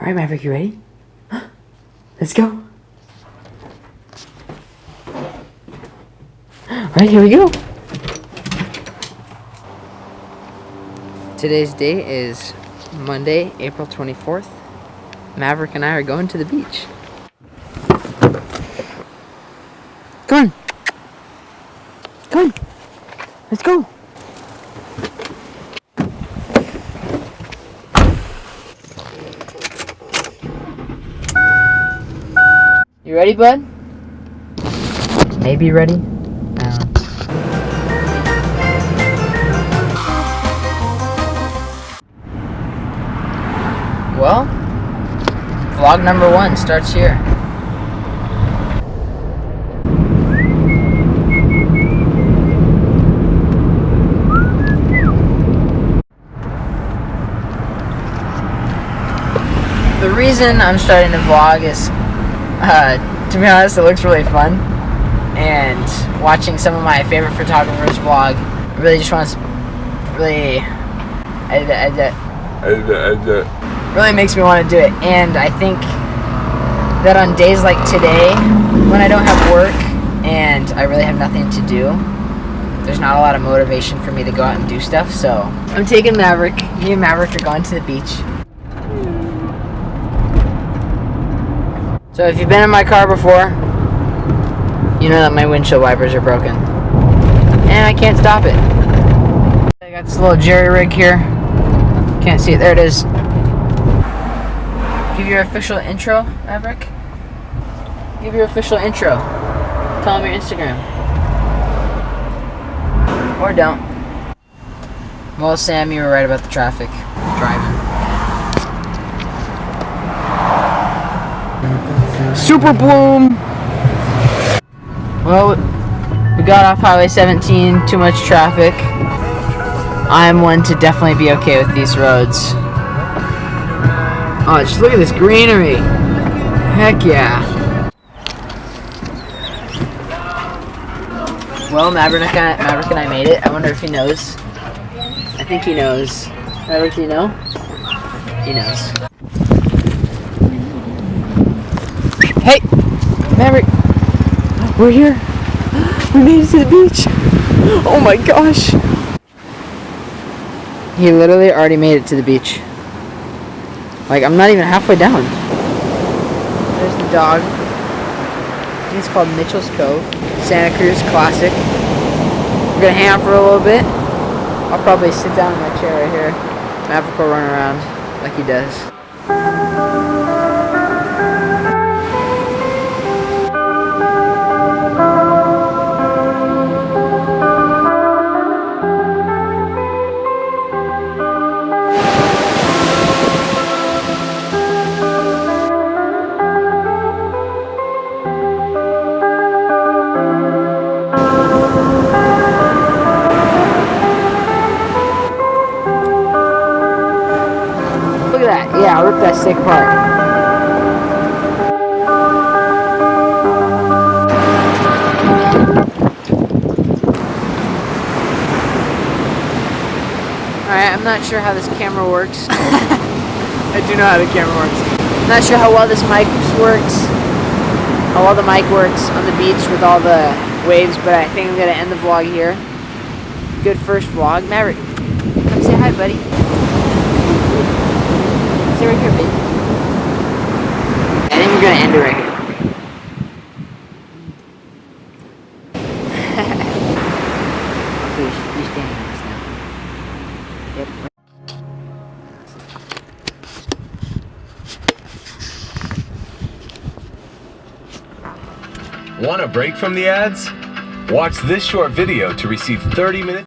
Alright, Maverick, you ready? Let's go. Alright, here we go. Today's date is Monday, April 24th. Maverick and I are going to the beach. Come on. Come on. Let's go. You ready, bud? Maybe ready? Well, vlog number 1 starts here. The reason I'm starting to vlog is, to be honest, it looks really fun, and watching some of my favorite photographers vlog really just wants, really makes me want to do it. And I think that on days like today, when I don't have work and I really have nothing to do, there's not a lot of motivation for me to go out and do stuff. So I'm taking Maverick. Me and Maverick are going to the beach. So if you've been in my car before, you know that my windshield wipers are broken. And I can't stop it. I got this little jerry rig here. Can't see it. There it is. Give your official intro, Maverick. Give your official intro. Tell them your Instagram. Or don't. Well, Sam, you were right about the traffic. Driving. Super Bloom! Well, we got off Highway 17, too much traffic. I'm one to definitely be okay with these roads. Oh, just look at this greenery. Heck yeah. Well, Maverick and I made it. I wonder if he knows. I think he knows. Maverick, do you know? He knows. Hey! Maverick! We're here! We made it to the beach! Oh my gosh! He literally already made it to the beach. Like, I'm not even halfway down. There's the dog. I think it's called Mitchell's Cove. Santa Cruz Classic. We're gonna hang out for a little bit. I'll probably sit down in my chair right here. Maverick will run around like he does. Look at that. Yeah, I'll rip that stick apart. Alright, I'm not sure how this camera works. I do know how the camera works. I'm not sure how well this mic works. How well the mic works on the beach with all the waves, but I think I'm going to end the vlog here. Good first vlog. Maverick, come say hi, buddy. Stay right here, baby. I think we're gonna end it right here. Please, you stand on this now. Yep. Want a break from the ads? Watch this short video to receive 30 minutes.